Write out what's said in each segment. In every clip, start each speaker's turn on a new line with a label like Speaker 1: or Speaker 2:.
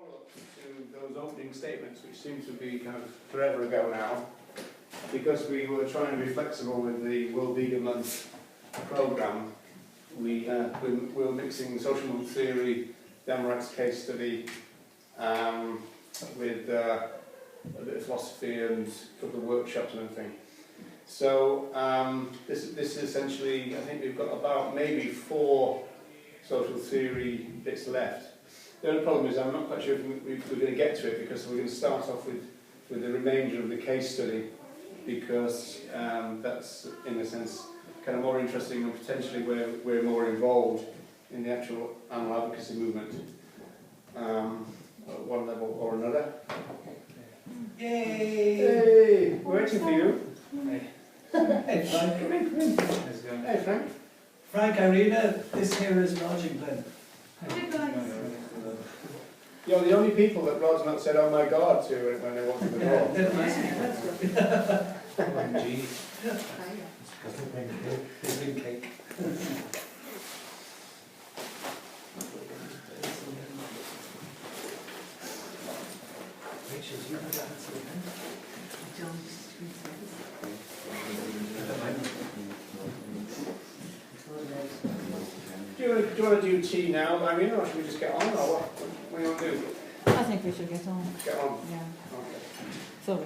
Speaker 1: follow-up to those opening statements, which seem to be kind of forever ago now, because we were trying to be flexible with the World Vegan Month programme. We were mixing social movement theory, the animal rights case study, with a bit of philosophy and a couple of workshops and everything. So this is essentially, I think we've got about maybe 4 social theory bits left. The only problem is I'm not quite sure if we're going to get to it, because we're going to start off with the remainder of the case study, because that's, in a sense, kind of more interesting and potentially we're more involved in the actual animal advocacy movement at one level or another.
Speaker 2: Yay!
Speaker 1: Hey! We're waiting for you.
Speaker 2: Hey. Hey Frank.
Speaker 1: Come in.
Speaker 2: How's it going?
Speaker 1: Hey Frank.
Speaker 2: Frank, Irina, this here is Lodgington.
Speaker 3: Hi guys.
Speaker 1: You're the only people that Rod's not said, "Oh my God," to when they walk through the door.
Speaker 2: Didn't I see
Speaker 3: That's good.
Speaker 2: OMG.
Speaker 3: Hiya.
Speaker 2: It's been cake. Rachel, do you have that answer again?
Speaker 1: Do you want to do tea now, Irina, or should we just get on, or what do you want to do?
Speaker 4: I think we should get on.
Speaker 1: Get on.
Speaker 4: Yeah.
Speaker 1: Okay.
Speaker 4: Sorry.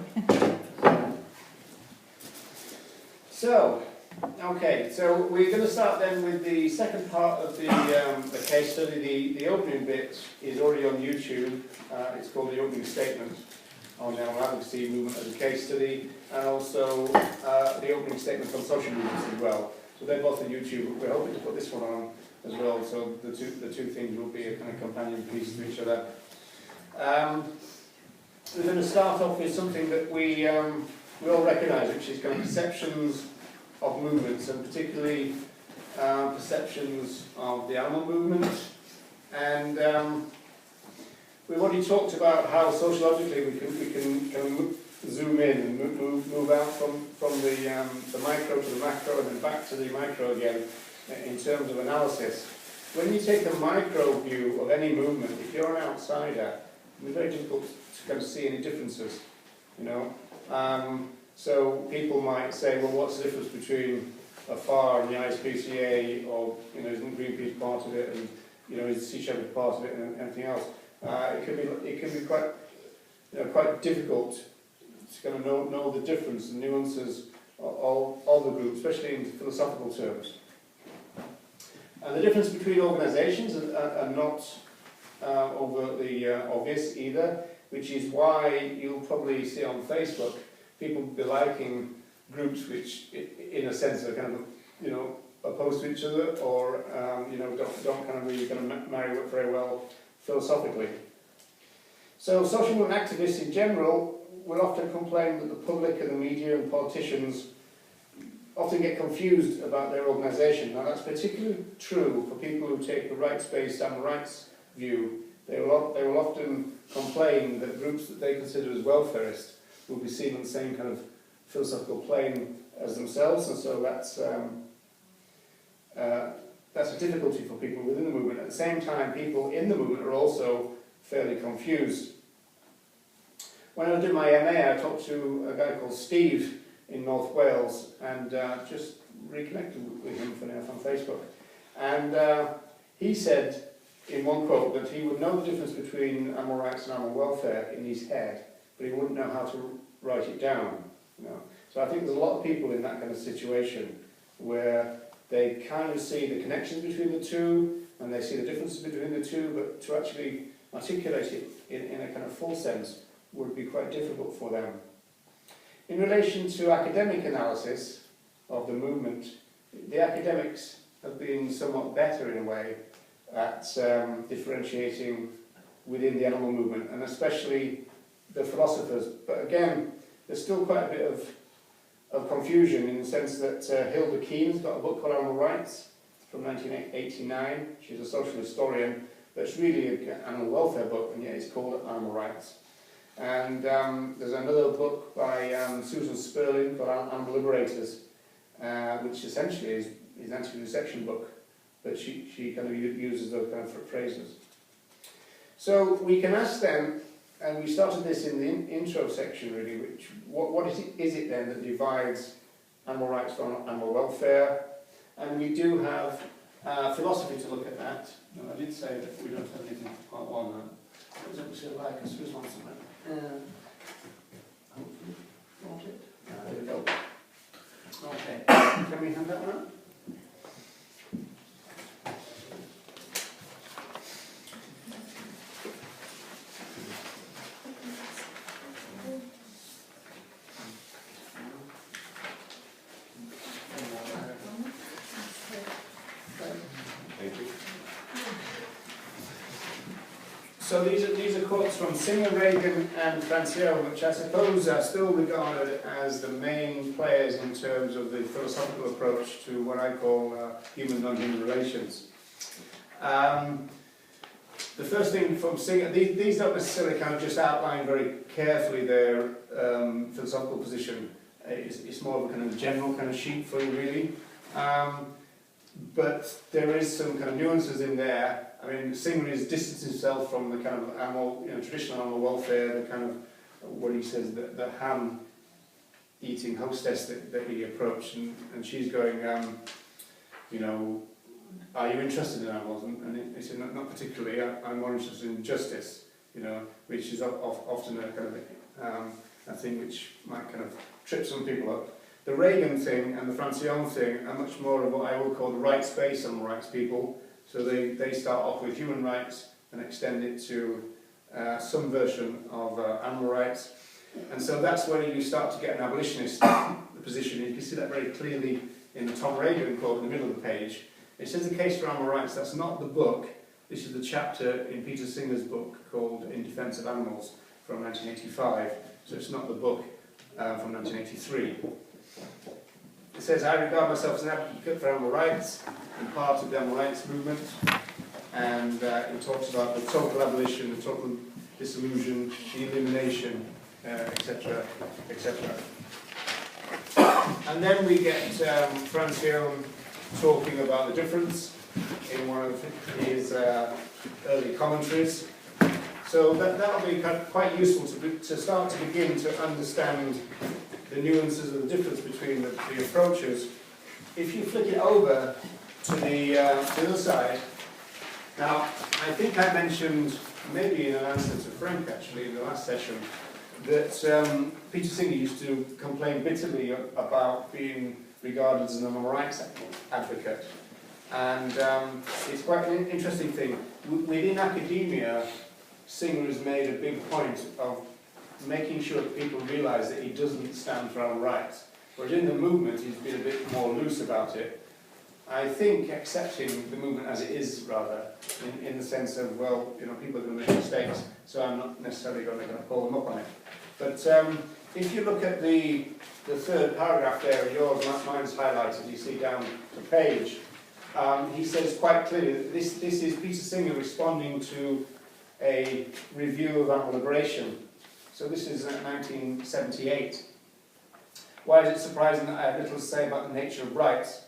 Speaker 1: So we're going to start then with the second part of the case study. The opening bit is already on YouTube. It's called the opening statement on the animal advocacy movement as a case study, and also the opening statement on social movements as well. So they're both on YouTube. We're hoping to put this one on as well, so the two things will be a kind of companion piece to each other. We're going to start off with something that we all recognise, which is kind of perceptions of movements, and particularly perceptions of the animal movement. And we've already talked about how sociologically we can kind of zoom in and move out from the micro to the macro and then back to the micro again in terms of analysis. When you take a micro view of any movement, if you're an outsider, it's very difficult to kind of see any differences, you know. So people might say, well, what's the difference between a FAR and the ISPCA, or, you know, isn't Greenpeace part of it, and, you know, is Sea Shepherd part of it, and anything else? It can be quite, you know, quite difficult to kind of know the difference and nuances of the group, especially in philosophical terms. And the difference between organisations are not overtly obvious either, which is why you'll probably see on Facebook people be liking groups which, in a sense, are kind of, you know, opposed to each other, or you know, don't kind of really kind of marry up very well philosophically. So social movement activists in general will often complain that the public and the media and politicians often get confused about their organisation. Now that's particularly true for people who take a rights-based animal rights view. They will often complain that groups that they consider as welfarist will be seen on the same kind of philosophical plane as themselves, and so that's a difficulty for people within the movement. At the same time, people in the movement are also fairly confused. When I did my MA, I talked to a guy called Steve in North Wales, and just reconnected with him funny enough on Facebook. And he said in one quote that he would know the difference between animal rights and animal welfare in his head, but he wouldn't know how to write it down. You know? So I think there's a lot of people in that kind of situation where they kind of see the connections between the two, and they see the differences between the two, but to actually articulate it in a kind of full sense would be quite difficult for them. In relation to academic analysis of the movement, the academics have been somewhat better in a way at differentiating within the animal movement, and especially the philosophers. But again, there's still quite a bit of confusion in the sense that Hilda Keen's got a book called Animal Rights from 1989. She's a social historian, but it's really an animal welfare book, and yet it's called Animal Rights. And there's another book by Susan Sperling called Animal Liberators, which essentially is an anti-vivisection book, but she kind of uses those kind of phrases. So we can ask them, and we started this in the intro section really, which what is it then that divides animal rights from animal welfare? And we do have philosophy to look at that. No, I did say that we don't have anything for part one. What does it like? I suppose one somewhere. Hopefully, not it. There we go. Okay, can we have that one? So these are quotes from Singer, Reagan and Francione, which I suppose are still regarded as the main players in terms of the philosophical approach to what I call human non-human relations. The first thing from Singer, these don't necessarily kind of just outline very carefully their philosophical position. It's more of a kind of general kind of sheet for you really. But there is some kind of nuances in there. I mean, Singer is distanced himself from the kind of animal, traditional animal welfare, the kind of, what he says, the ham-eating hostess that he approached, and she's going, are you interested in animals? And he said, not particularly, I'm more interested in justice, which is often a kind of a thing which might kind of trip some people up. The Reagan thing and the Francione thing are much more of what I would call the rights-based animal rights people. So they start off with human rights and extend it to some version of animal rights. And so that's where you start to get an abolitionist position. You can see that very clearly in the Tom Reagan quote in the middle of the page. It says the case for animal rights. That's not the book. This is the chapter in Peter Singer's book called In Defense of Animals from 1985. So it's not the book from 1983. It says, I regard myself as an advocate for animal rights and part of the animal rights movement. And it talks about the total abolition, the total dissolution, the elimination, etc., etc. And then we get Francione talking about the difference in one of his early commentaries. So that'll be quite useful to start to begin to understand the nuances of the difference between the approaches. If you flick it over to the other side, now I think I mentioned, maybe in an answer to Frank actually in the last session, that Peter Singer used to complain bitterly about being regarded as an animal rights advocate. And it's quite an interesting thing. Within academia, Singer has made a big point of making sure that people realise that he doesn't stand for animal rights. Whereas in the movement, he's been a bit more loose about it. I think accepting the movement as it is, rather, in the sense of, well, people are going to make mistakes, so I'm not necessarily going to pull them up on it. But if you look at the third paragraph there of yours, mine's highlighted, you see down the page, he says quite clearly that this is Peter Singer responding to a review of animal liberation. So this is 1978. Why is it surprising that I have little to say about the nature of rights?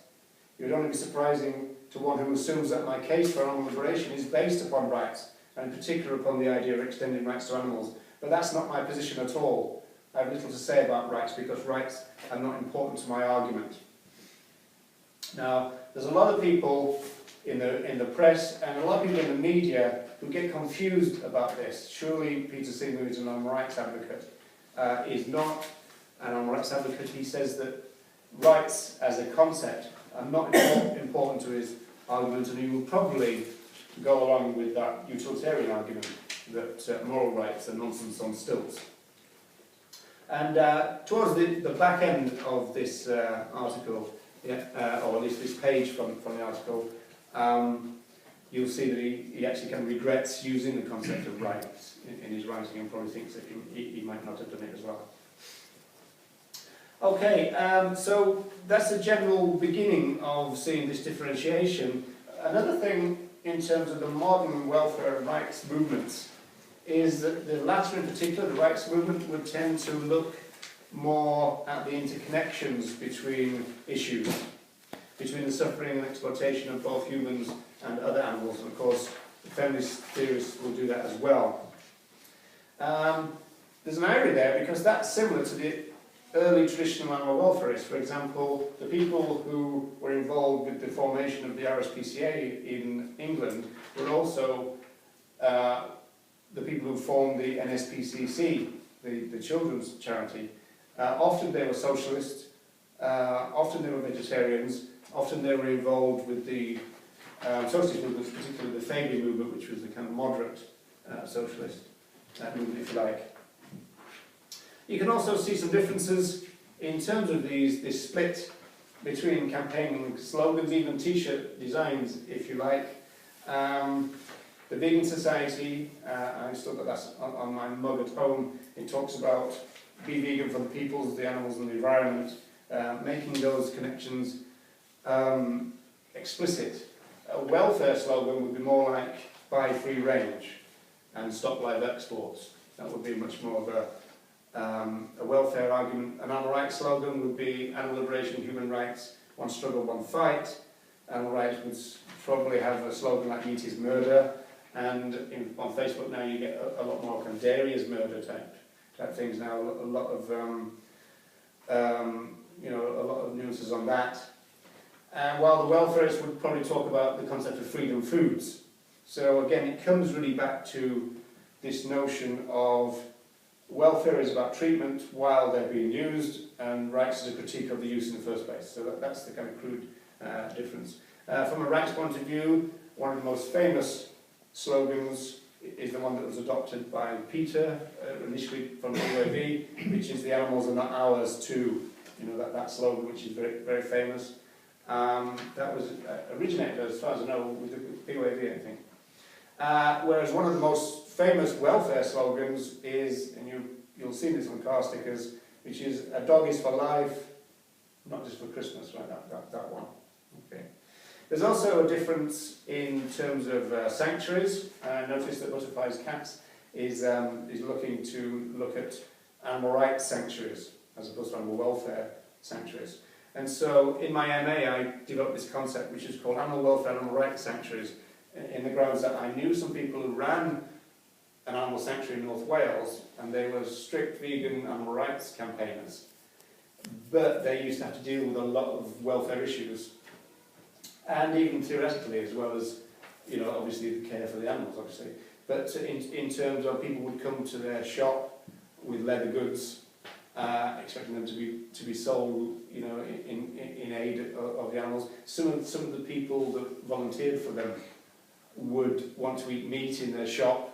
Speaker 1: It would only be surprising to one who assumes that my case for animal liberation is based upon rights, and in particular upon the idea of extending rights to animals. But that's not my position at all. I have little to say about rights because rights are not important to my argument. Now, there's a lot of people in the press and a lot of people in the media who get confused about this. Surely Peter Singer, who is an animal rights advocate, is not an animal rights advocate. He says that rights as a concept are not important to his argument, and he will probably go along with that utilitarian argument that moral rights are nonsense on stilts. And towards the back end of this article, or at least this page from the article, you'll see that he actually kind of regrets using the concept of rights in his writing, and probably thinks that he might not have done it as well. Okay, so that's the general beginning of seeing this differentiation. Another thing in terms of the modern welfare and rights movements is that the latter in particular, the rights movement, would tend to look more at the interconnections between issues, between the suffering and exploitation of both humans and other animals. And of course, the feminist theorists will do that as well. There's an irony there because that's similar to the early traditional animal welfarists. For example, the people who were involved with the formation of the RSPCA in England were also the people who formed the NSPCC, the children's charity. Often they were socialists, often they were vegetarians, often they were involved with the socialist movements, particularly the Fabian movement, which was the kind of moderate socialist movement, if you like. You can also see some differences in terms of this split between campaigning slogans, even t-shirt designs, if you like. The Vegan Society, I still got that on my mug at home, it talks about be vegan for the peoples, the animals and the environment, making those connections explicit. A welfare slogan would be more like buy free range and stop live exports. That would be much more of a welfare argument. An animal rights slogan would be animal liberation, human rights, one struggle, one fight. Animal rights would probably have a slogan like meat is murder, and on Facebook now you get a lot more kind of dairy is murder type things now. A lot of a lot of nuances on that. While the welfarists would probably talk about the concept of freedom foods. So again, it comes really back to this notion of welfare is about treatment while they're being used, and rights is a critique of the use in the first place. So that's the kind of crude difference. From a rights point of view, one of the most famous slogans is the one that was adopted by Peter, initially from the UAV, which is the animals are not ours too. You know, that slogan, which is very, very famous. That was originated, as far as I know, with the UAV, I think. Whereas one of the most famous welfare slogans is, and you'll see this on car stickers, which is a dog is for life, not just for Christmas, right? That one. Okay. There's also a difference in terms of sanctuaries. Notice that Butterfly's Cats is looking to look at animal rights sanctuaries as opposed to animal welfare sanctuaries. And so in my MA I developed this concept which is called animal welfare and animal rights sanctuaries, in the grounds that I knew some people who ran an animal sanctuary in North Wales, and they were strict vegan animal rights campaigners, but they used to have to deal with a lot of welfare issues, and even theoretically, as well as, you know, obviously the care for the animals, obviously, but in terms of people would come to their shop with leather goods, expecting them to be sold, you know, in aid of the animals. Some of the people that volunteered for them would want to eat meat in their shop,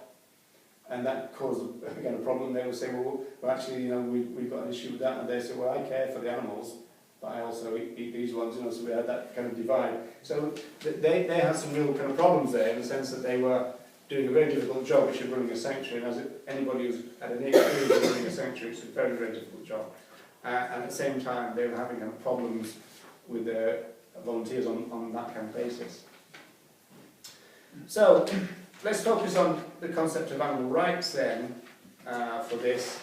Speaker 1: and that caused, again, a problem. They would say, well, actually, you know, we've got an issue with that, and they say, well, I care for the animals, but I also eat these ones, you know, so we had that kind of divide. So they had some real kind of problems there, in the sense that they were doing a very difficult job, which is running a sanctuary, and as anybody who's had any experience of running a sanctuary, it's a very, very difficult job. And at the same time, they were having kind of problems with their volunteers on that kind of basis. So, let's focus on the concept of animal rights then, for this,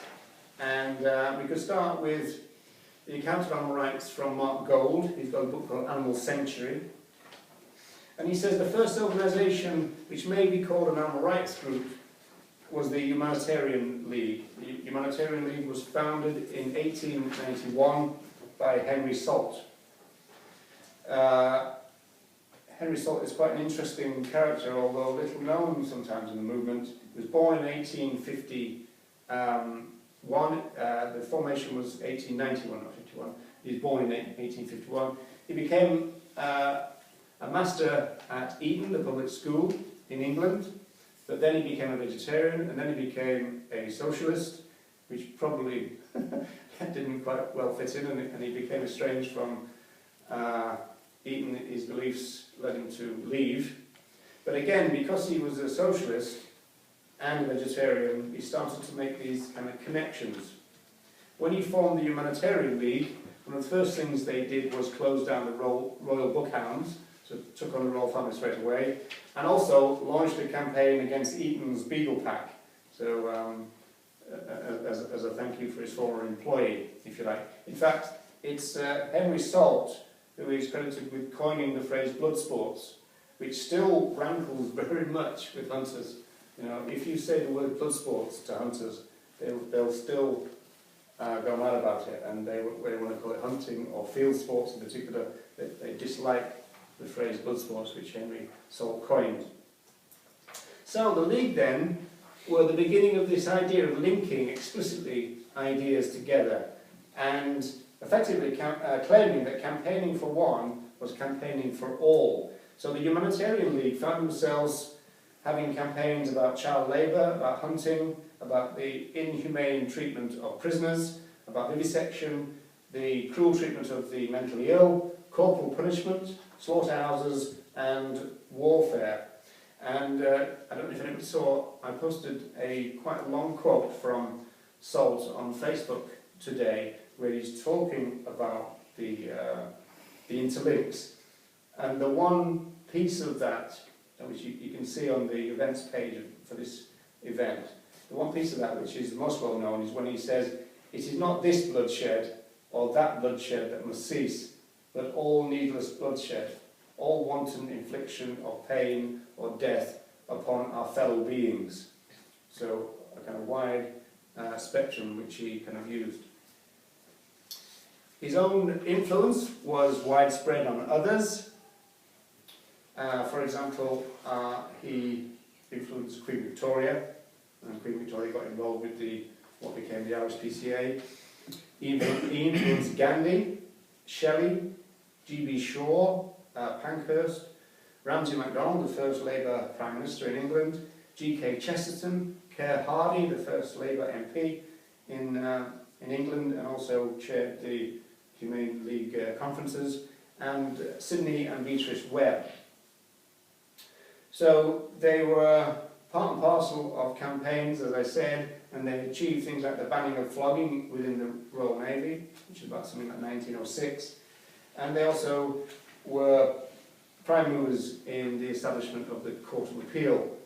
Speaker 1: and we could start with the account of animal rights from Mark Gold. He's got a book called Animal Sanctuary, and he says the first organisation which may be called an animal rights group was the Humanitarian League. The Humanitarian League was founded in 1891 by Henry Salt. Henry Salt is quite an interesting character, although little known sometimes in the movement. He was born in 1851. The formation was 1891, not 51. He was born in 1851. He became a master at Eton, the public school in England, but then he became a vegetarian, and then he became a socialist, which probably didn't quite well fit in, and he became estranged from Eton. His beliefs led him to leave. But again, because he was a socialist and a vegetarian, he started to make these kind of connections. When he formed the Humanitarian League, one of the first things they did was close down the Royal Bookhounds, so took on the royal family straight away, and also launched a campaign against Eton's Beagle Pack, so as a thank you for his former employee, if you like. In fact, it's Henry Salt who is credited with coining the phrase blood sports, which still rankles very much with hunters. You know, if you say the word blood sports to hunters, they'll still go mad about it, and they want to call it hunting or field sports in particular. They dislike the phrase blood sports, which Henry Salt coined. So the League then were the beginning of this idea of linking explicitly ideas together and effectively claiming that campaigning for one was campaigning for all. So the Humanitarian League found themselves having campaigns about child labour, about hunting, about the inhumane treatment of prisoners, about vivisection, the cruel treatment of the mentally ill, corporal punishment, slaughterhouses, and warfare. And I don't know if anybody saw, I posted quite a long quote from Salt on Facebook today, where he's talking about the interlinks. And the one piece of that, which you can see on the events page for this event, the one piece of that which is most well known is when he says, "It is not this bloodshed or that bloodshed that must cease, but all needless bloodshed, all wanton infliction of pain or death upon our fellow beings." So a kind of wide spectrum which he kind of used. His own influence was widespread on others. For example, he influenced Queen Victoria, and Queen Victoria got involved with what became the RSPCA. He influenced Gandhi, Shelley, G.B. Shaw, Pankhurst, Ramsay MacDonald, the first Labour Prime Minister in England, G.K. Chesterton, Kerr Hardy, the first Labour MP in England, and also chaired the Humane League conferences, and Sidney and Beatrice Webb. So they were part and parcel of campaigns, as I said, and they achieved things like the banning of flogging within the Royal Navy, which is about something like 1906, and they also were prime movers in the establishment of the Court of Appeal,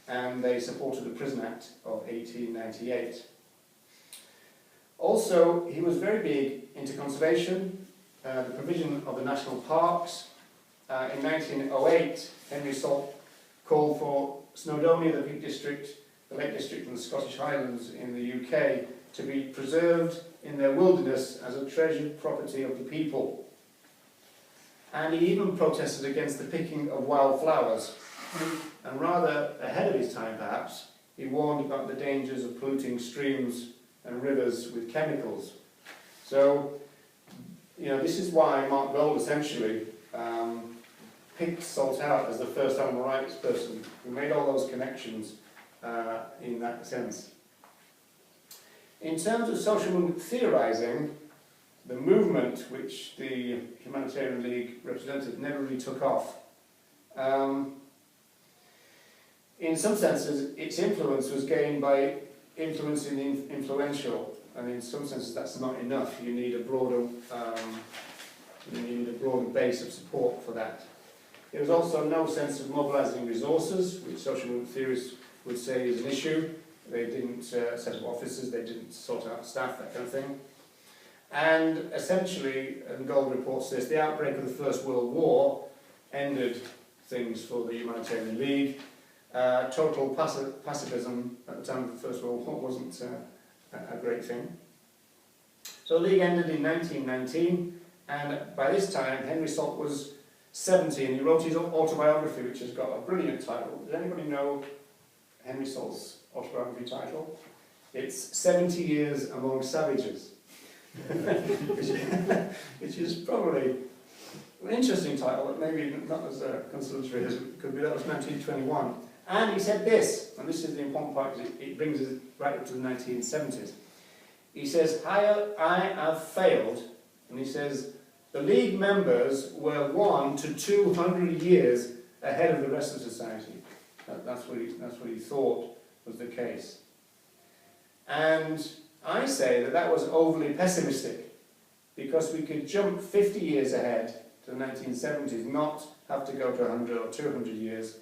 Speaker 1: and they supported the Prison Act of 1898. Also, he was very big into conservation, the provision of the national parks. In 1908, Henry Salt called for Snowdonia, the Peak District, the Lake District and the Scottish Highlands in the UK to be preserved in their wilderness as a treasured property of the people. And he even protested against the picking of wildflowers. And rather ahead of his time perhaps, he warned about the dangers of polluting streams and rivers with chemicals. So, you know, this is why Mark Gold essentially picked Salt out as the first animal rights person who made all those connections in that sense. In terms of social movement theorising, the movement which the Humanitarian League represented never really took off. In some senses, its influence was gained by influencing the influential, and in some senses that's not enough. You need a broader base of support for that. There was also no sense of mobilising resources, which social movement theorists would say is an issue. They didn't set up offices, they didn't sort out staff, that kind of thing. And essentially, and Gold reports this, the outbreak of the First World War ended things for the Humanitarian League. Total pacifism at the time of the First World War wasn't a great thing. So the League ended in 1919, and by this time Henry Salt was 70, and he wrote his autobiography, which has got a brilliant title. Does anybody know Henry Salt's autobiography title? It's 70 Years Among Savages, which is probably an interesting title, but maybe not as consolatory as it could be. That was 1921. And he said this, and this is the important part because it brings us right up to the 1970s. He says, I have failed, and he says, the League members were 1 to 200 years ahead of the rest of society. That's what he thought was the case. And I say that was overly pessimistic, because we could jump 50 years ahead to the 1970s, not have to go to 100 or 200 years,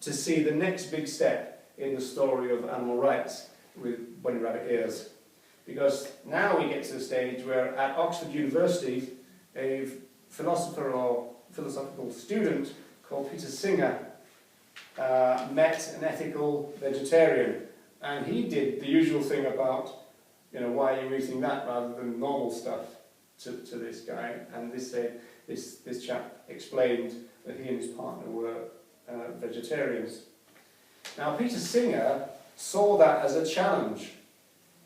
Speaker 1: to see the next big step in the story of animal rights with bunny rabbit ears. Because now we get to the stage where at Oxford University, a philosopher or philosophical student called Peter Singer met an ethical vegetarian, and he did the usual thing about, why are you eating that rather than normal stuff to this guy, and this chap explained that he and his partner were vegetarians. Now Peter Singer saw that as a challenge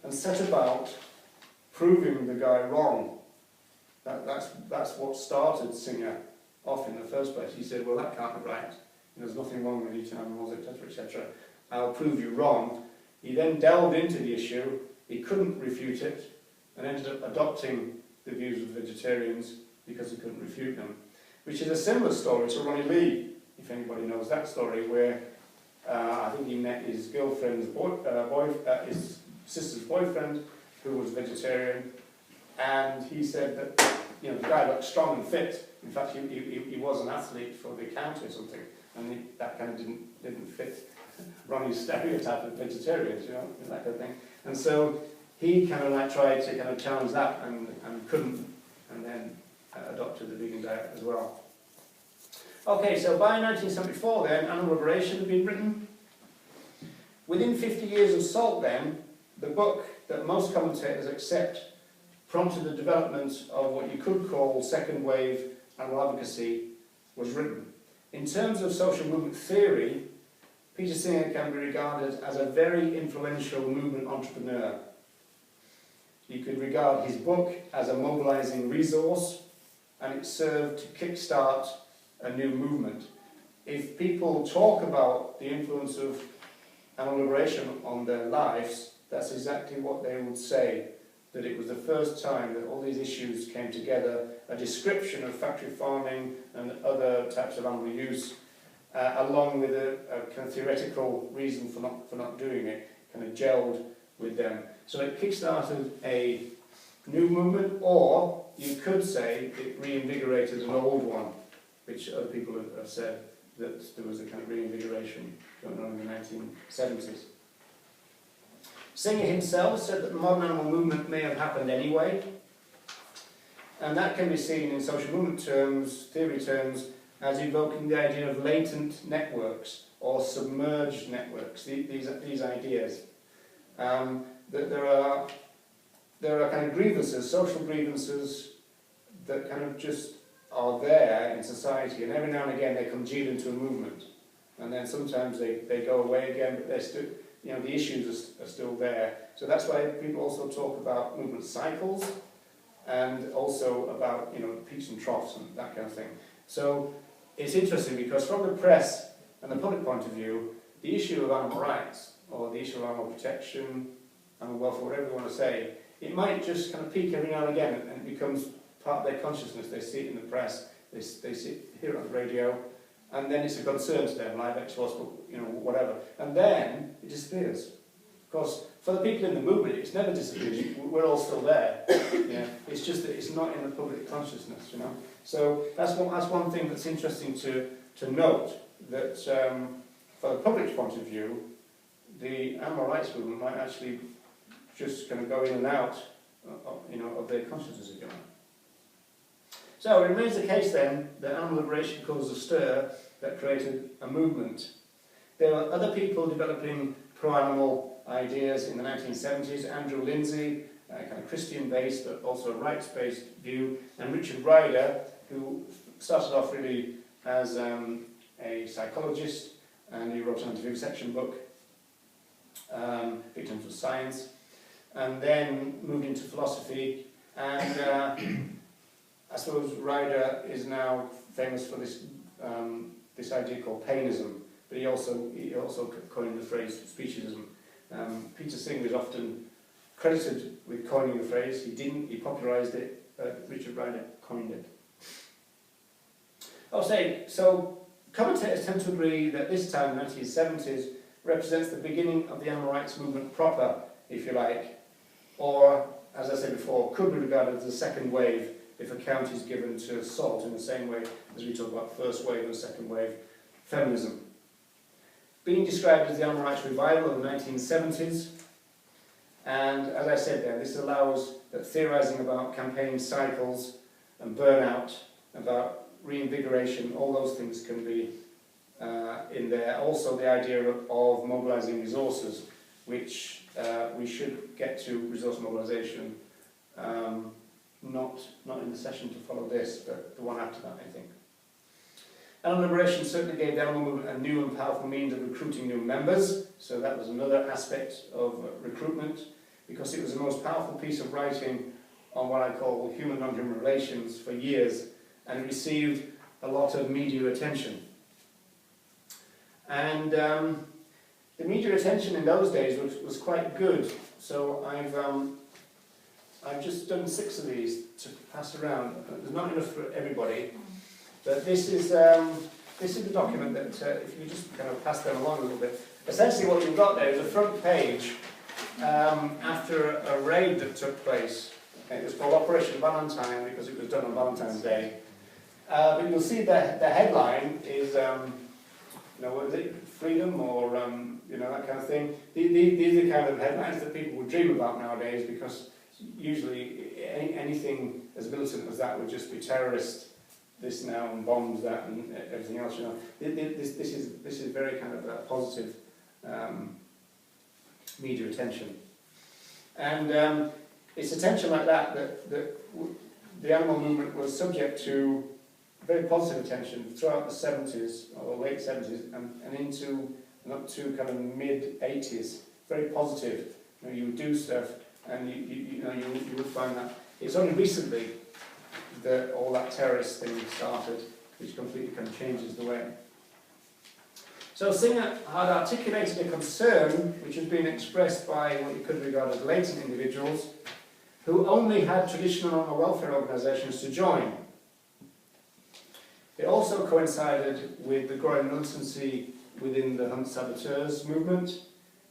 Speaker 1: and set about proving the guy wrong. That's what started Singer off in the first place. He said, well, that can't be right. There's nothing wrong with eating animals, etc., etc. I'll prove you wrong. He then delved into the issue. He couldn't refute it and ended up adopting the views of vegetarians because he couldn't refute them, which is a similar story to Ronnie Lee, if anybody knows that story, where I think he met his girlfriend's his sister's boyfriend, who was vegetarian, and he said that the guy looked strong and fit. In fact, he was an athlete for the county or something, and that kind of didn't fit Ronnie's stereotype of vegetarians, that kind of thing. And so he kind of tried to kind of challenge that and couldn't, and then adopted the vegan diet as well. Okay, so by 1974 then, Animal Liberation had been written. Within 50 years of SALT then, the book that most commentators accept prompted the development of what you could call second wave animal advocacy was written. In terms of social movement theory, Peter Singer can be regarded as a very influential movement entrepreneur. You could regard his book as a mobilizing resource, and it served to kickstart a new movement. If people talk about the influence of animal liberation on their lives, that's exactly what they would say, that it was the first time that all these issues came together, a description of factory farming and other types of animal use, along with a kind of theoretical reason for not doing it, kind of gelled with them. So it kickstarted a new movement, or you could say it reinvigorated an old one, which other people have said that there was a kind of reinvigoration going on in the 1970s. Singer himself said that the modern animal movement may have happened anyway, and that can be seen in social movement terms, theory terms, as evoking the idea of latent networks or submerged networks, these ideas. That there are kind of grievances, social grievances, that kind of just are there in society, and every now and again they congeal into a movement, and then sometimes they go away again, but they're still, the issues are still there. So that's why people also talk about movement cycles, and also about peaks and troughs and that kind of thing. So it's interesting because from the press and the public point of view, the issue of animal rights, or the issue of animal protection, animal welfare, whatever you want to say, it might just kind of peak every now and again, and it becomes part of their consciousness. They see it in the press, they hear it on the radio, and then it's a concern to them, live X, whatever. And then it disappears. Of course, for the people in the movement, it's never disappeared. We're all still there. It's just that it's not in the public consciousness, So that's one thing that's interesting to note, that for the public's point of view, the animal rights movement might actually just kind of go in and out of their consciousness again. So it remains the case then that animal liberation caused a stir that created a movement. There were other people developing pro-animal ideas in the 1970s, Andrew Lindsay, kind of Christian-based but also a rights-based view, and Richard Ryder, who started off really as a psychologist, and he wrote an anti-vivisection book, Victims of Science, and then moved into philosophy, and I suppose Ryder is now famous for this idea called painism, but he also coined the phrase speciesism. Peter Singer is often credited with coining the phrase. He didn't, he popularised it, Richard Ryder coined it. So commentators tend to agree that this time, the 1970s, represents the beginning of the animal rights movement proper, if you like, or, as I said before, could be regarded as a second wave if account is given to SALT in the same way as we talk about first wave and second wave feminism. Being described as the animal rights revival of the 1970s, and as I said there, this allows that theorising about campaign cycles and burnout, about reinvigoration, all those things can be in there. Also the idea of mobilising resources, which we should get to resource mobilisation, not in the session to follow this, but the one after that, I think. Animal liberation certainly gave the animal movement a new and powerful means of recruiting new members, so that was another aspect of recruitment, because it was the most powerful piece of writing on what I call human non-human relations for years, and it received a lot of media attention. And the media attention in those days was quite good, so I've just done 6 of these to pass around. There's not enough for everybody, but this is the document that, if you just kind of pass them along a little bit, essentially what you've got there is a front page after a raid that took place. It was called Operation Valentine because it was done on Valentine's Day. But you'll see the headline is, what is it, freedom or, that kind of thing. These are the kind of headlines that people would dream about nowadays, because usually anything as militant as that would just be terrorist this now and bombs that and everything else. This is very kind of a positive media attention, and it's attention like that the animal movement was subject to very positive attention throughout the 70s or late 70s and into and up to kind of mid 80s. Very positive. You would do stuff, and you would find that it's only recently that all that terrorist thing started, which completely kind of changes the way. So Singer had articulated a concern which has been expressed by what you could regard as latent individuals who only had traditional animal welfare organisations to join. It also coincided with the growing militancy within the Hunt Saboteurs movement,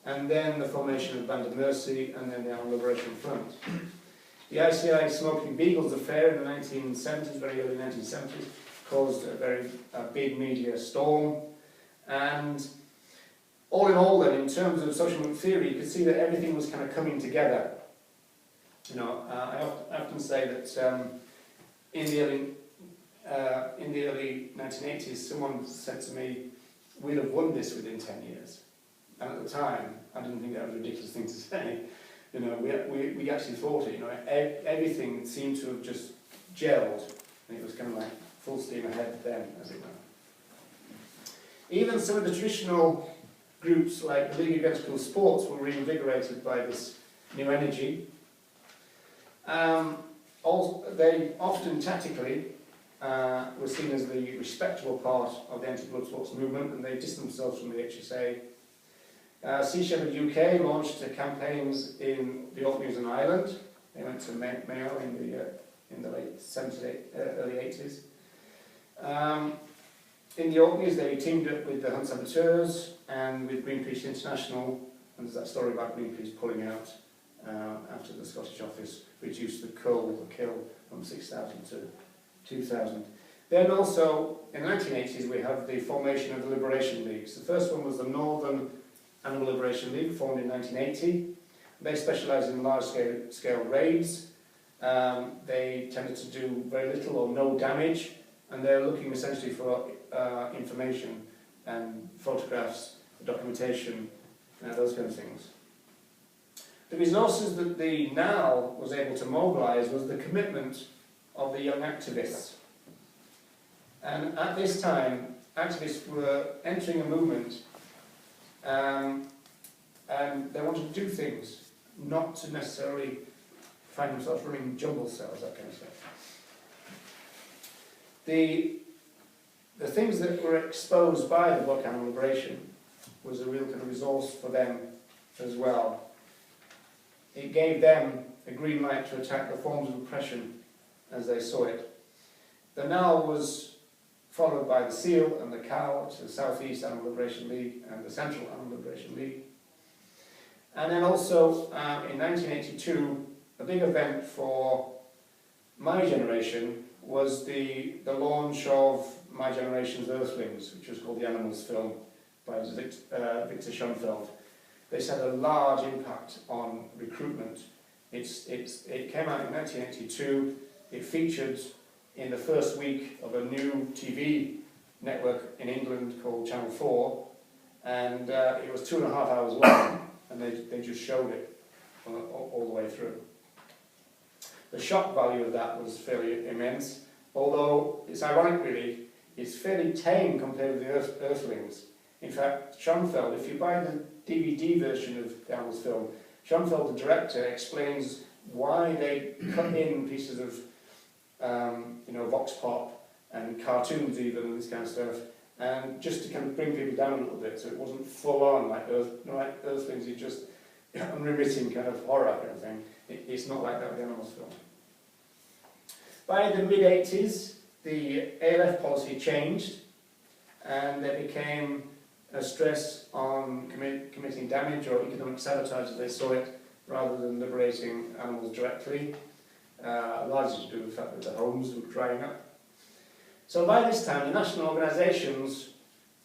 Speaker 1: and then the formation of Band of Mercy, and then the Animal Liberation Front. The ICI Smoking Beagles affair in the 1970s, very early 1970s, caused a big media storm. And all in all then, in terms of social movement theory, you could see that everything was kind of coming together. I often say that in the early 1980s, someone said to me, "We'd have won this within 10 years." And at the time, I didn't think that was a ridiculous thing to say. We actually thought it. Everything seemed to have just gelled, and it was kind of like full steam ahead then, as it were. Even some of the traditional groups, like the League Against Cruel Sports, were reinvigorated by this new energy. They often tactically were seen as the respectable part of the anti-blood sports movement, and they distanced themselves from the HSA. Sea Shepherd UK launched campaigns in the Orkneys and Ireland. They went to Mayo in the late 70s, early 80s. In the Orkneys, they teamed up with the Hunt Saboteurs and with Greenpeace International, and there's that story about Greenpeace pulling out after the Scottish office reduced the kill from 6,000 to 2,000. Then also, in the 1980s, we have the formation of the Liberation Leagues. The first one was the Northern Animal Liberation League, formed in 1980. They specialised in large-scale raids. They tended to do very little or no damage, and they're looking essentially for information and photographs, documentation, those kind of things. The resources that the NAL was able to mobilise was the commitment of the young activists. And at this time, activists were entering a movement and they wanted to do things, not to necessarily find themselves running jumble cells, that kind of stuff. The things that were exposed by the book Animal Liberation was a real kind of resource for them as well. It gave them a green light to attack the forms of oppression as they saw it. The NAL was followed by the SEAL and the CAL, which is the South East Animal Liberation League, and the Central Animal Liberation League. And then also, in 1982, a big event for my generation was the launch of my generation's Earthlings, which was called the Animals film by Victor Schoenfeld. This had a large impact on recruitment. It came out in 1982. It featured in the first week of a new TV network in England called Channel 4, and it was 2.5 hours long, and they just showed it all the way through. The shock value of that was fairly immense, although it's ironic really, it's fairly tame compared with the Earthlings. In fact, Schoenfeld, if you buy the DVD version of the Animals film, Schoenfeld, the director, explains why they cut in pieces of vox pop and cartoons even and this kind of stuff, and just to kind of bring people down a little bit, so it wasn't full on like Earthlings, you just unremitting kind of horror kind of thing. It's not like that with the Animals film. By the mid-80s, the ALF policy changed, and there became a stress on committing damage or economic sabotage as they saw it, rather than liberating animals directly, largely to do with the fact that the homes were drying up. So by this time, the national organisations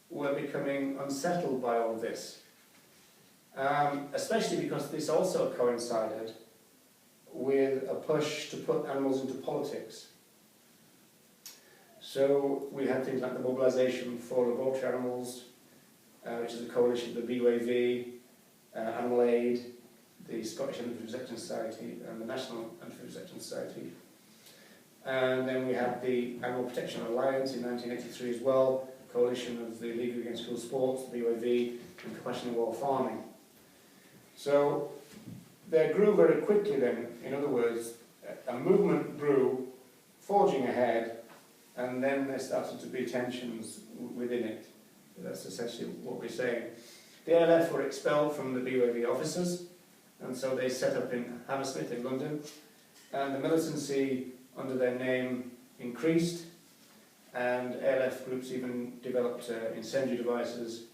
Speaker 1: were becoming unsettled by all of this, especially because this also coincided with a push to put animals into politics. So we had things like the Mobilisation for Laboratory Animals, which is a coalition of the BWV, Animal Aid, the Scottish Anti-Vivisection Society and the National Anti-Vivisection Society. And then we had the Animal Protection Alliance in 1983 as well, coalition of the League Against Cruel Sports, the BWV, and Compassion in World Farming. So there grew very quickly then, in other words, a movement grew, forging ahead, and then there started to be tensions within it. That's essentially what we're saying. The ALF were expelled from the BWV offices, and so they set up in Hammersmith in London, and the militancy under their name increased, and ALF groups even developed incendiary devices.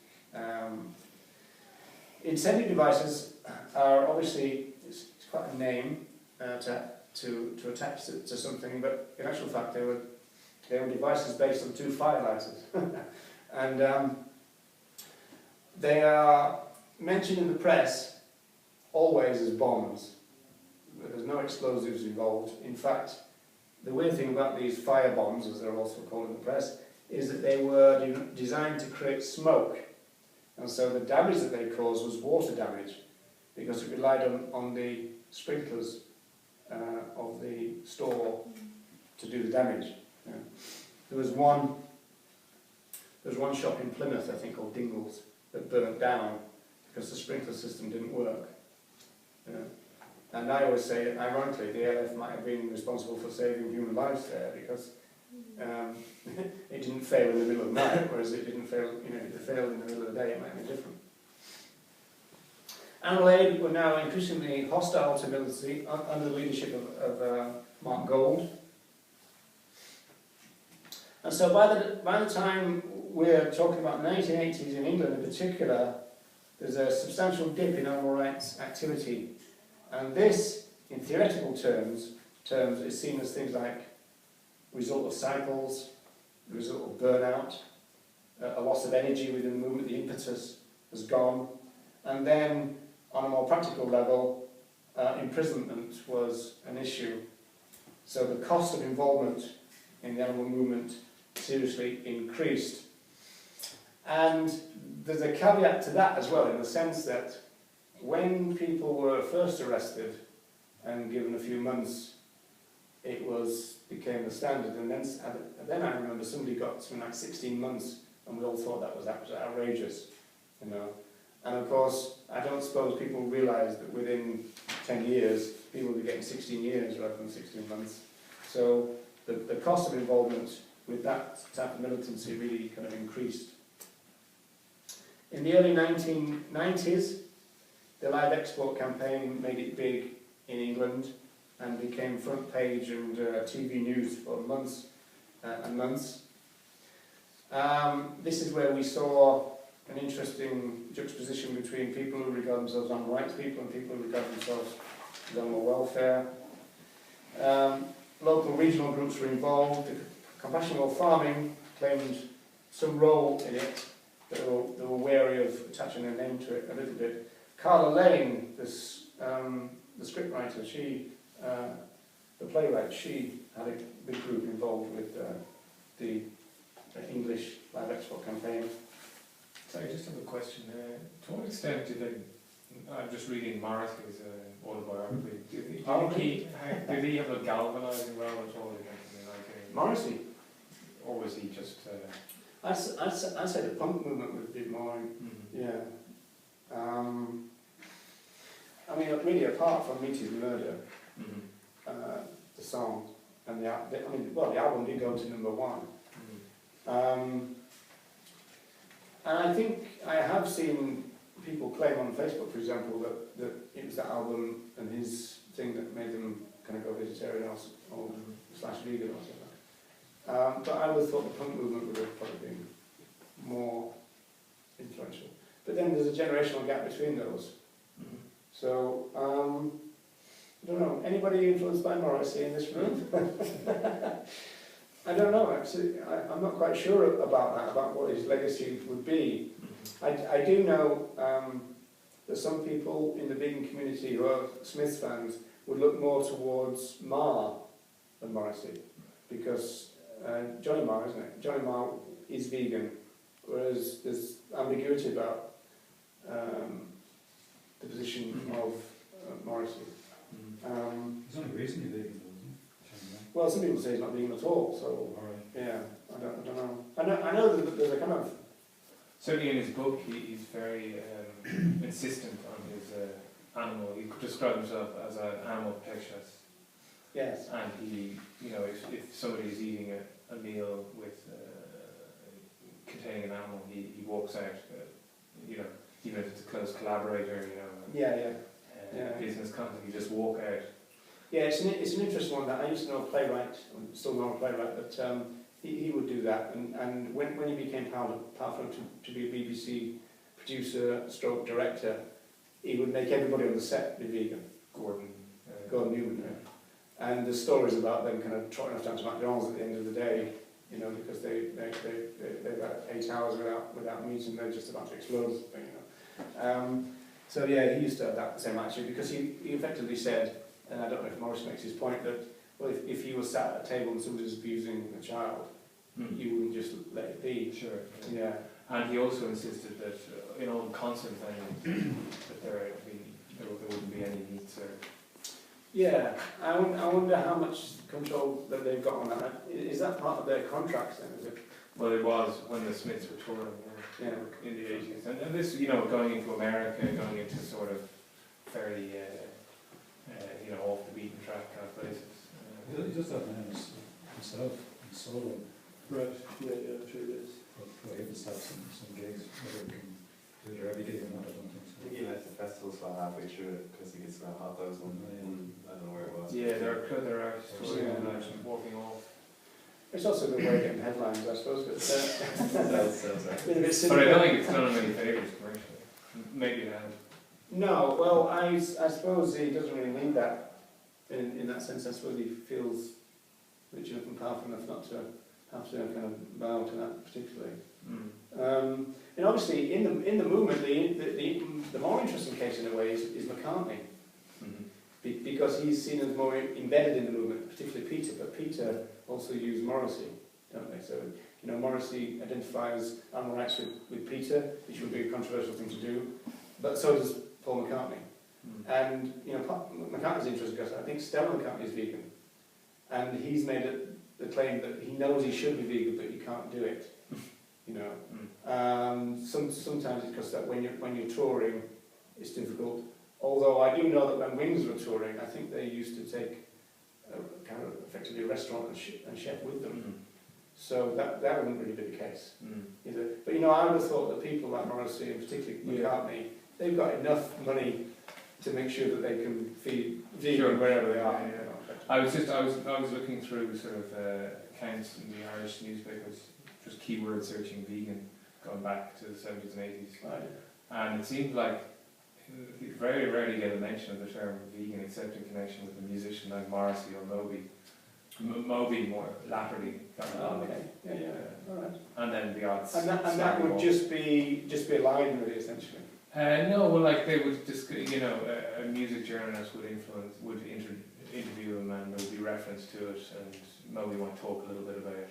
Speaker 1: Incendiary devices are obviously, it's quite a name to attach to something, but in actual fact they were devices based on 2 firelighters. And they are mentioned in the press always as bombs. There's no explosives involved. In fact, the weird thing about these fire bombs, as they're also called in the press, is that they were designed to create smoke. And so the damage that they caused was water damage, because it relied on the sprinklers of the store to do the damage. Yeah. There was one shop in Plymouth, I think, called Dingles, that burnt down because the sprinkler system didn't work. Yeah. And I always say, that, ironically, the ALF might have been responsible for saving human lives there, because it didn't fail in the middle of the night, whereas it didn't fail, if it failed in the middle of the day, it might be different. Animal Aid were now increasingly hostile to militancy under the leadership of Mark Gold. And so by the time we're talking about 1980s in England in particular, there's a substantial dip in animal rights activity. And this, in theoretical terms, is seen as things like result of cycles, the result of burnout, a loss of energy within the movement, the impetus has gone. And then, on a more practical level, imprisonment was an issue. So the cost of involvement in the animal movement seriously increased. And there's a caveat to that as well, in the sense that when people were first arrested and given a few months, it became the standard. And then I remember somebody got something like 16 months, and we all thought that was outrageous, And of course, I don't suppose people realise that within 10 years, people will be getting 16 years rather than 16 months. So the cost of involvement with that type of militancy really kind of increased. In the early 1990s, the Live Export campaign made it big in England and became front page and TV news for months and months. This is where we saw an interesting juxtaposition between people who regard themselves as animal rights people and people who regard themselves as animal welfare. Local regional groups were involved. The Compassion World Farming claimed some role in it. They were wary of attaching their name to it a little bit. Carla Lane, the scriptwriter, the playwright, she had a big group involved the English live export campaign.
Speaker 5: Sorry, I just have a question. To what extent do they, I'm just reading Morrissey's autobiography, did he have a galvanising role at all against the United?
Speaker 1: Morrissey,
Speaker 5: Or was he just...
Speaker 1: I'd say the punk movement would be more, yeah. I mean, really, apart from Meet His Murder, the song, and the album did go to #1. And I think I have seen people claim on Facebook, for example, that it was that album and his thing that made them kind of go vegetarian or slash vegan or something. But I would have thought the punk movement would have probably been more influential. But then there's a generational gap between those. So, I don't know, anybody influenced by Morrissey in this room? I don't know, actually. I'm not quite sure about that, about what his legacy would be. I do know that some people in the vegan community who are Smiths fans would look more towards Marr than Morrissey, because Johnny Marr, isn't it? Johnny Marr is vegan, whereas there's ambiguity about the position of Morrissey.
Speaker 6: He's only recently vegan, though, isn't he?
Speaker 1: Well, some people say he's not vegan at all, so yeah, I don't know. I know that there's a kind of...
Speaker 5: Certainly in his book, he's very insistent on his animal. He describes himself as an animal protectionist.
Speaker 1: Yes.
Speaker 5: And he, if somebody is eating a meal with containing an animal, he walks out. Even if it's a close collaborator, business contact, you just walk out.
Speaker 1: Yeah, it's an interesting one. That I used to know a playwright, still know a playwright, but he would do that. And when he became powerful to be a BBC producer, stroke director, he would make everybody on the set be vegan. Gordon Newman. Yeah. And there's stories about them kind of trotting off down to McDonald's at the end of the day, because they've got 8 hours without meat and they're just about to explode. So yeah, he used to have that same attitude, because he effectively said, and I don't know if Morris makes his point, that well, if you were sat at a table and somebody was abusing a child, you wouldn't just let it be.
Speaker 5: Sure.
Speaker 1: Yeah.
Speaker 5: And he also insisted that in all concert venues that there wouldn't be any meat served.
Speaker 1: Yeah, I wonder how much control that they've got on that. Is that part of their contracts then, is it?
Speaker 5: Well, it was when the Smiths were touring in the 80s. And this, going into America, going into sort of very, off the beaten track kind of places.
Speaker 6: He does that now himself, in solo.
Speaker 1: Right, yeah, true it is.
Speaker 6: But he does have some gigs, whether he can do it every gig or not, I don't think so.
Speaker 7: I think he left the festival spot halfway through it because he gets so hot. That was one, I don't know where it was.
Speaker 5: Yeah, they're actually walking off.
Speaker 1: It's also a good way of getting headlines, I suppose, but
Speaker 7: Sounds right.
Speaker 5: But I don't think it's done many favours commercially. Maybe it has.
Speaker 1: No, well, I suppose he doesn't really need that in that sense. I suppose he feels rich enough and powerful enough not to have to kind of bow to that particularly. And obviously, in the movement, the more interesting case in a way is McCartney, because he's seen as more embedded in the movement, particularly Peter. But Peter also used Morrissey, don't they? So Morrissey identifies animal rights with Peter, which would be a controversial thing to do, but so does Paul McCartney. And McCartney's interesting because I think Stella McCartney is vegan, and he's made the claim that he knows he should be vegan, but he can't do it. Sometimes it's because that when you're touring, it's difficult. Although I do know that when Wings were touring, I think they used to take kind of effectively a restaurant and chef with them. So that wouldn't really be the case either. But I would have thought that people like Morrissey and particularly McCartney, they've got enough money to make sure that they can feed vegan wherever they are.
Speaker 5: I was looking through sort of accounts in the Irish newspapers, just keyword searching vegan, going back to the 70s and 80s.
Speaker 1: Right.
Speaker 5: And it seemed like you very rarely get a mention of the term vegan except in connection with a musician like Morrissey or Moby. Moby more latterly got a lot of it.
Speaker 1: Yeah. All right.
Speaker 5: And then the odds.
Speaker 1: And that would just be a line, really, essentially.
Speaker 5: No, well, like they would just, a music journalist would interview him, and there would be reference to it, and Moby might talk a little bit about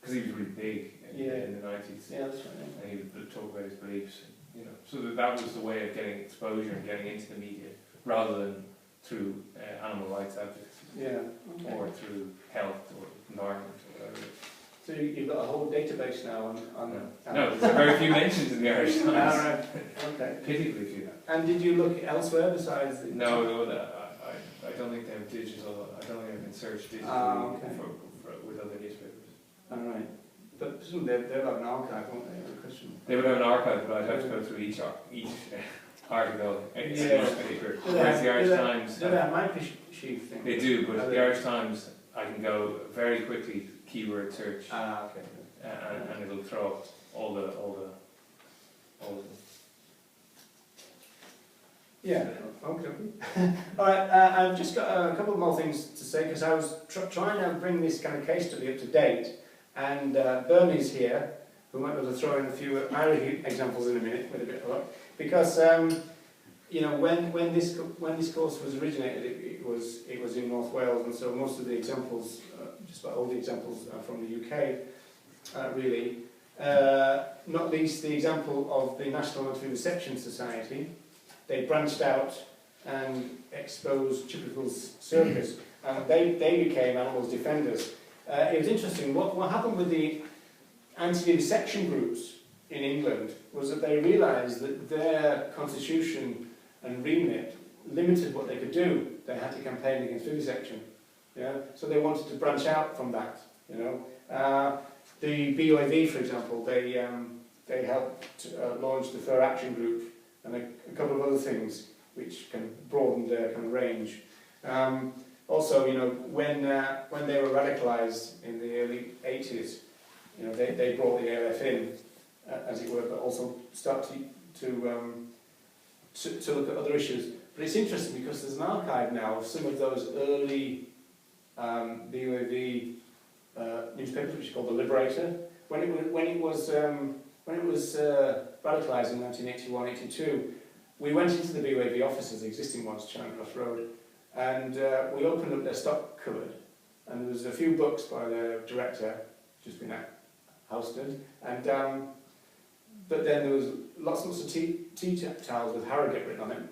Speaker 5: because he was really big in the 90s.
Speaker 1: Yeah, that's right.
Speaker 5: And he would talk about his beliefs, you know. So that was the way of getting exposure and getting into the media, rather than through animal rights advocacy,
Speaker 1: Yeah. Okay.
Speaker 5: or through health or environment or whatever.
Speaker 1: So you've got a whole database now on
Speaker 5: No, there's very few mentions in the Irish
Speaker 1: All
Speaker 5: Times.
Speaker 1: right. Okay.
Speaker 5: Pitifully few.
Speaker 1: And did you look elsewhere besides the...
Speaker 5: No, I don't think they have digital. I don't think I can search digitally
Speaker 1: Okay.
Speaker 5: with other newspapers.
Speaker 1: All right. But presumably they'll have an archive, won't they, of a Christian?
Speaker 5: They would have an archive, but I'd have to go through each article, each newspaper. Whereas the Irish Times,
Speaker 1: Do they have microchief thing?
Speaker 5: they do, but the Irish Times, I can go very quickly, keyword search,
Speaker 1: Okay.
Speaker 5: and it'll throw up all the.
Speaker 1: Yeah, okay. All right, I've just got a couple more things to say, because I was trying to bring this kind of case study up to date, and Bernie's here, who might be able to throw in a few Irish examples in a minute with a bit of luck, because you know, when this course was originated, it was in North Wales, and so most of the examples, just about all the examples, are from the UK, really. Not least the example of the National Anti-Vivisection Society. They branched out and exposed Chipperfield's circus, and they became animals defenders. It was interesting, what happened with the anti-vivisection groups in England was that they realised that their constitution and remit limited what they could do. They had to campaign against vivisection, yeah? So they wanted to branch out from that, you know. The BOAV, for example, they helped launch the Fur Action Group, and a couple of other things which can broaden their kind of range. Also, you know, when they were radicalised in the early 80s, you know, they brought the ALF in, as it were, but also start to look at other issues. But it's interesting because there's an archive now of some of those early BOAV newspapers, which is called The Liberator. When it was radicalised in 1981-82, we went into the BOAV offices, the existing ones, Charing Cross Road, and we opened up their stock cupboard, and there was a few books by the director, just been ousted, and but then there was lots and lots of tea towels with Harrogate written on it,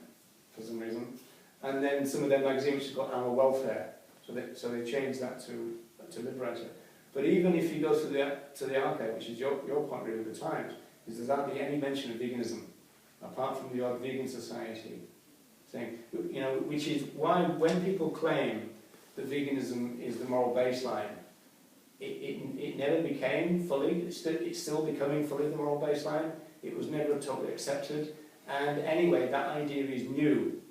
Speaker 1: for some reason, and then some of their magazines which got animal welfare, so they changed that to Liberator. But even if you go to the archive, which is your point really at the Times, is there's hardly any mention of veganism, apart from the odd vegan society thing. You know, which is why when people claim that veganism is the moral baseline, it never became fully. It's still becoming fully the moral baseline. It was never totally accepted. And anyway, that idea is new.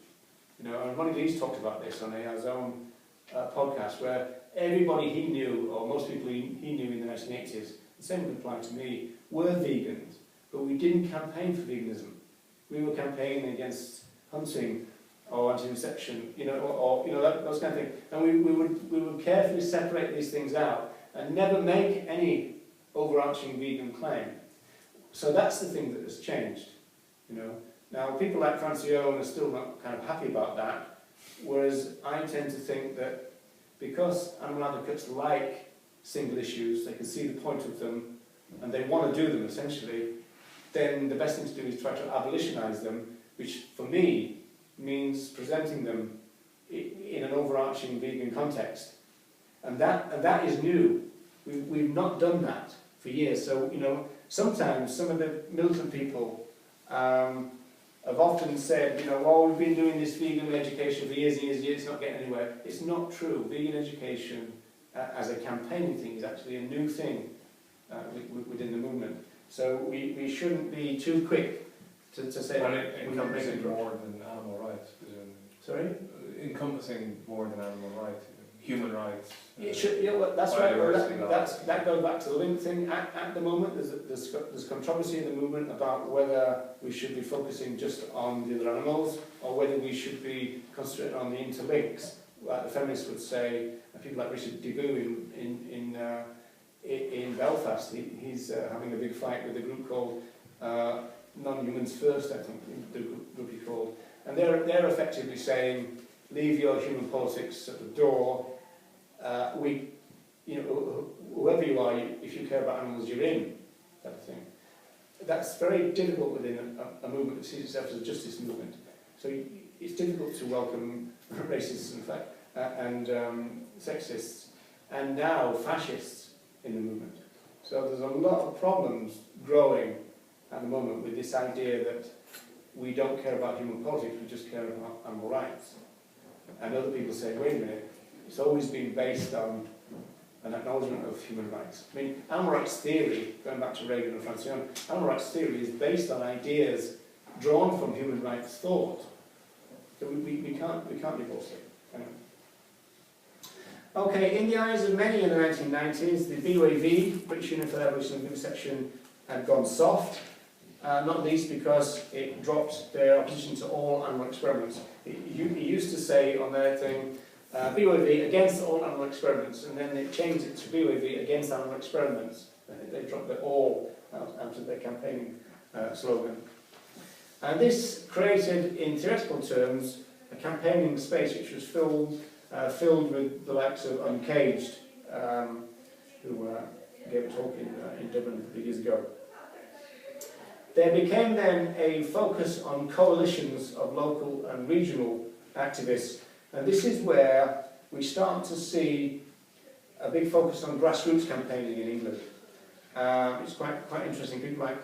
Speaker 1: You know, and Ronnie Lee's talked about this on his own podcast, where everybody he knew, or most people he knew in the 1980s, the same would apply to me, were vegans, but we didn't campaign for veganism. We were campaigning against hunting or anti-vivisection, you know, or you know, those kind of things. And we would carefully separate these things out and never make any overarching vegan claim. So that's the thing that has changed, you know. Now, people like Francione are still not kind of happy about that, whereas I tend to think that because animal advocates like single issues, they can see the point of them, and they want to do them, essentially, then the best thing to do is try to abolitionise them, which, for me, means presenting them in an overarching vegan context. And that is new. We've not done that for years. So, you know, sometimes some of the militant people have often said, you know, well, we've been doing this vegan education for years and years and years, it's not getting anywhere. It's not true. Vegan education as a campaigning thing is actually a new thing within the movement. So we shouldn't be too quick to say
Speaker 5: Well,
Speaker 1: that we can't make
Speaker 5: encompassing
Speaker 1: it.
Speaker 5: more than animal rights, presumably.
Speaker 1: Sorry?
Speaker 5: Encompassing more than animal rights, human rights.
Speaker 1: It should, yeah, well, that's right. Well,
Speaker 5: biodiversity
Speaker 1: that goes back to the link thing. At the moment, there's controversy in the movement about whether we should be focusing just on the other animals or whether we should be concentrating on the interlinks. Like the feminists would say, and people like Richard Deboo in Belfast, he's having a big fight with a group called Non-Humans First, I think the group he called, and they're effectively saying, leave your human politics at the door. whoever you are, if you care about animals, you're in, type of thing. That's very difficult within a movement that sees itself as a justice movement. So it's difficult to welcome racists and sexists, and now fascists in the movement. So there's a lot of problems growing at the moment with this idea that we don't care about human politics, we just care about animal rights. And other people say, wait a minute, it's always been based on an acknowledgement of human rights. I mean, animal rights theory, going back to Reagan and Francione, animal rights theory is based on ideas drawn from human rights thought. So we can't divorce it. Anyway. Okay, in the eyes of many in the 1990s, the BUAV, British Union for the Abolition of Vivisection, had gone soft, not least because it dropped their opposition to all animal experiments. It used to say on their thing, BUAV against all animal experiments, and then they changed it to BUAV against animal experiments. They dropped it all out of their campaigning slogan. And this created, in theoretical terms, a campaigning space which was filled with the likes of Uncaged, who gave a talk in Dublin a few years ago. There became then a focus on coalitions of local and regional activists, and this is where we start to see a big focus on grassroots campaigning in England. It's quite interesting. People like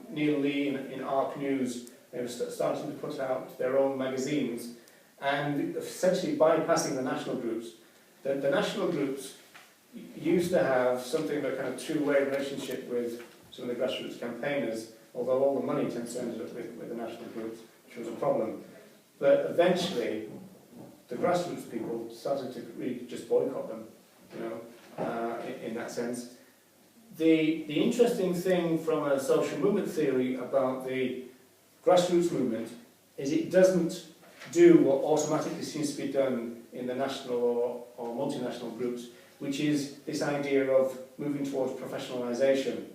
Speaker 1: Neil Lee in ARC News, they were starting to put out their own magazines and essentially bypassing the national groups. The national groups used to have something of a kind of two-way relationship with some of the grassroots campaigners, although all the money tends to end up with the national groups, which was a problem. But eventually, the grassroots people started to really just boycott them, you know, in that sense. The interesting thing from a social movement theory about the grassroots movement is it doesn't do what automatically seems to be done in the national or multinational groups, which is this idea of moving towards professionalisation.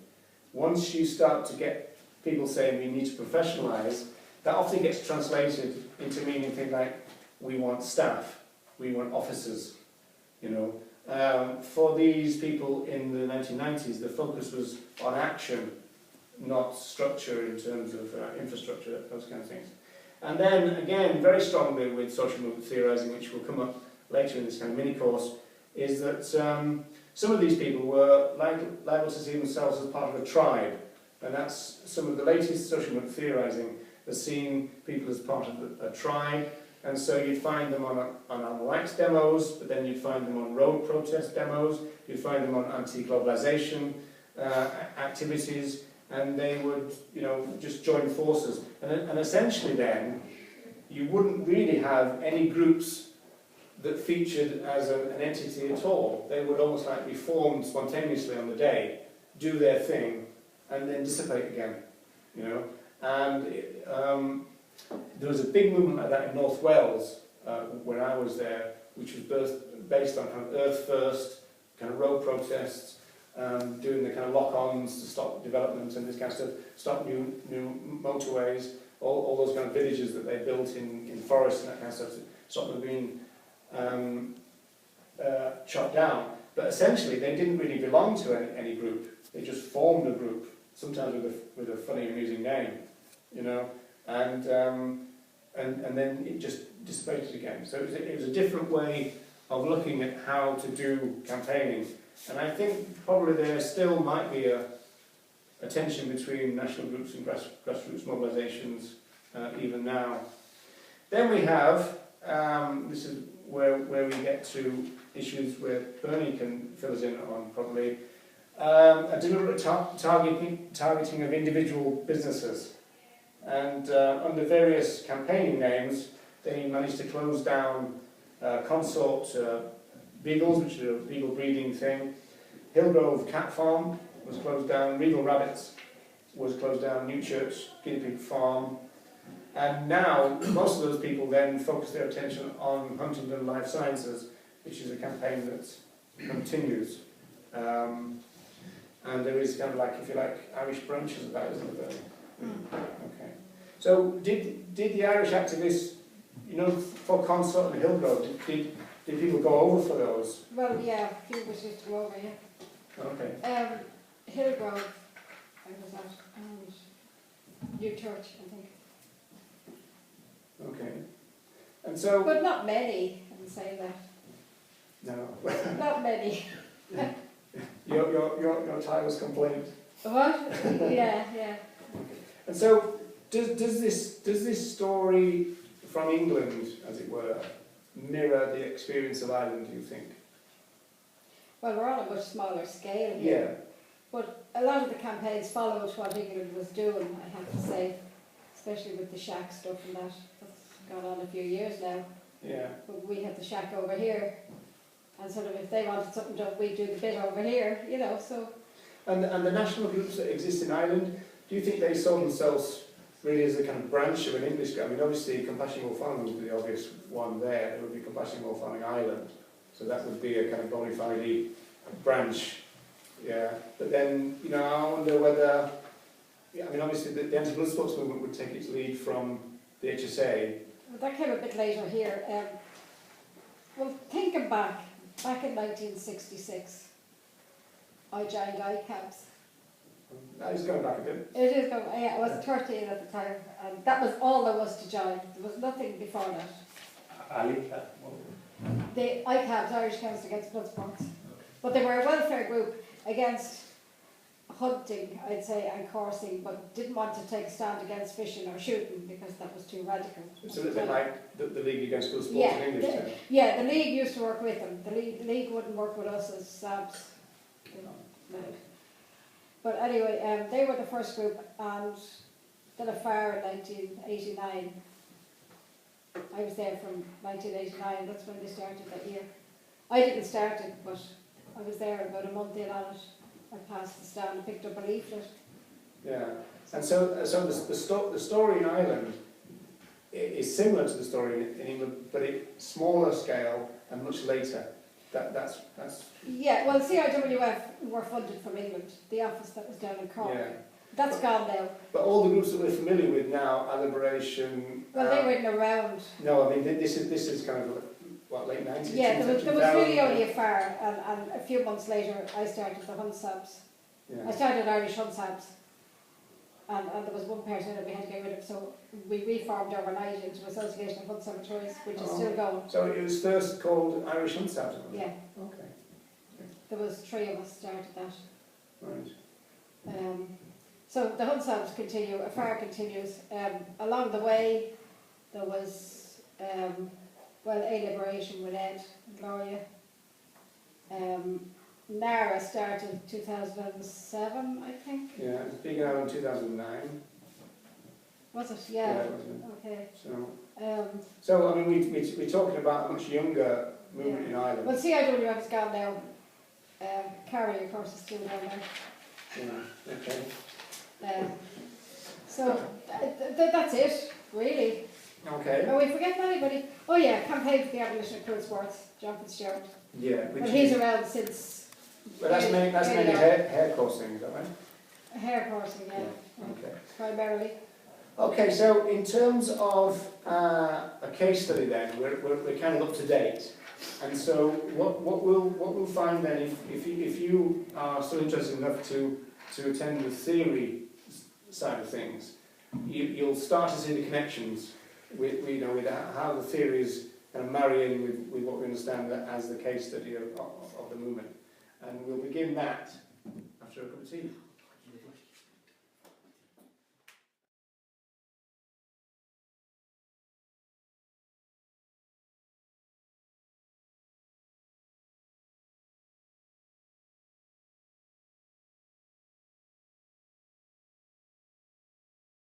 Speaker 1: Once you start to get people saying we need to professionalise, that often gets translated into meaning things like we want staff, we want officers, you know. For these people in the 1990s, the focus was on action, not structure in terms of infrastructure, those kind of things. And then, again, very strongly with social movement theorising, which will come up later in this kind of mini-course, is that some of these people were liable to see themselves as part of a tribe. And that's some of the latest social movement theorising has seen people as part of a tribe. And so you'd find them on animal rights demos, but then you'd find them on road protest demos, you'd find them on anti-globalisation activities, and they would, you know, just join forces. And essentially then, you wouldn't really have any groups that featured as an entity at all. They would almost like be formed spontaneously on the day, do their thing, and then dissipate again, you know. And there was a big movement like that in North Wales when I was there, which was based on kind of Earth First, kind of road protests, doing the kind of lock-ons to stop development and this kind of stuff, stop new motorways, all those kind of villages that they built in forests and that kind of stuff, to stop them being shot down. But essentially, they didn't really belong to any group. They just formed a group, sometimes with a funny, amusing name, you know. And then it just dissipated again. So it was a different way of looking at how to do campaigning. And I think probably there still might be a tension between national groups and grassroots mobilisations even now. Then we have, this is where we get to issues where Bernie can fill us in on probably, a deliberate targeting of individual businesses. And under various campaigning names, they managed to close down Consort Beagles, which is a beagle breeding thing. Hillgrove Cat Farm was closed down. Regal Rabbits was closed down. Newchurch Guinea Pig Farm. And now, most of those people then focus their attention on Huntingdon Life Sciences, which is a campaign that continues. And there is kind of like, if you like, Irish branches of that, isn't there? Okay. So did the Irish activists, you know, for Consort and Hillgrove, did people go over for those?
Speaker 3: Well, yeah, a few wishes to go over, yeah.
Speaker 1: Okay.
Speaker 3: Hillgrove, I was at, and New Church, I think.
Speaker 1: Okay. And so,
Speaker 3: But not many, I'm saying that.
Speaker 1: no,
Speaker 3: Not many.
Speaker 1: your tire's complaint.
Speaker 3: What? Yeah, yeah.
Speaker 1: And so, does this story from England, as it were, mirror the experience of Ireland, do you think?
Speaker 3: Well, we're on a much smaller scale
Speaker 1: Yeah.
Speaker 3: here. But a lot of the campaigns followed what England was doing, I have to say, especially with the shack stuff and that. That's gone on a few years now.
Speaker 1: Yeah.
Speaker 3: But we had the shack over here. And sort of if they wanted something done, we'd do the bit over here, you know, so.
Speaker 1: And the national groups that exist in Ireland, do you think they saw themselves really as a kind of branch of an English group? I mean, obviously Compassion Wolf Farming would be the obvious one there. There would be Compassion Wolf Farming Ireland. So that would be a kind of bona fide branch. Yeah. But then, you know, I wonder whether, I mean, obviously the anti-blood sports movement would take its lead from the HSA.
Speaker 3: Well, that came a bit later here. Well, thinking back in 1966, I joined ICABS.
Speaker 1: That is going back a bit.
Speaker 3: It is going, yeah, I was 13 at the time, and that was all there was to join. There was nothing before that. The ICABS, Irish Council Against Blood Sports. But they were a welfare group against hunting, I'd say, and coursing, but didn't want to take a stand against fishing or shooting because that was too radical.
Speaker 1: It's a little bit like the League Against Blood Sports
Speaker 3: Yeah,
Speaker 1: in English terms.
Speaker 3: Yeah, the league used to work with them. The league wouldn't work with us as SABs. You know, no. But anyway, they were the first group, and then a fire in 1989. I was there from 1989, that's when they started that year. I didn't start it, but I was there about a month in on it. I passed the stand and picked up a leaflet.
Speaker 1: Yeah, and so the story in Ireland is similar to the story in England, but it's smaller scale and much later. That's
Speaker 3: Yeah, well, CIWF were funded from England, the office that was down in Cork.
Speaker 1: yeah.
Speaker 3: That's gone now.
Speaker 1: But all the groups that we're familiar with now, Liberation.
Speaker 3: Well, they weren't around.
Speaker 1: No, I mean this is kind of what, late 90s.
Speaker 3: Yeah, there was
Speaker 1: 2000.
Speaker 3: really only a fire, and a few months later I started the Hunt Sabs. I
Speaker 1: Yeah.
Speaker 3: started Irish Hunt Sabs, and there was one person that we had to get rid of, so we reformed overnight into Association of Hunt Cemeteries, which is still going.
Speaker 1: So it was first called Irish Hunt Sabs.
Speaker 3: Yeah,
Speaker 1: Okay.
Speaker 3: there was 3 of us started that.
Speaker 1: Right.
Speaker 3: So the Hunt Sabs continue, a fire continues. Along the way there was, well, A Liberation with Ed and Gloria. NARA started in 2007, I think.
Speaker 1: Yeah, it began out in 2009.
Speaker 3: Was it? Yeah.
Speaker 1: Wasn't it?
Speaker 3: Okay.
Speaker 1: So I mean, we're talking about a much younger movement in Ireland.
Speaker 3: Well, CIWF has gone now. Carrie, of course, is still down there.
Speaker 1: Yeah. Okay.
Speaker 3: So that's it, really.
Speaker 1: Okay.
Speaker 3: Are we forgetting anybody? Oh yeah, campaign for the abolition of cruel sports, John Fitzgerald.
Speaker 1: Yeah. Which
Speaker 3: Well, he's around since.
Speaker 1: But that's mainly hair coursing, is that right?
Speaker 3: Hair coursing, yeah.
Speaker 1: Okay.
Speaker 3: Primarily.
Speaker 1: Okay, so in terms of a case study then, we're kind of up to date. And so what we'll find then, if you are still interested enough to attend the theory side of things, you'll start to see the connections with how the theories kind of marry in with what we understand as the case study of the movement. And we'll begin that after a cup of tea.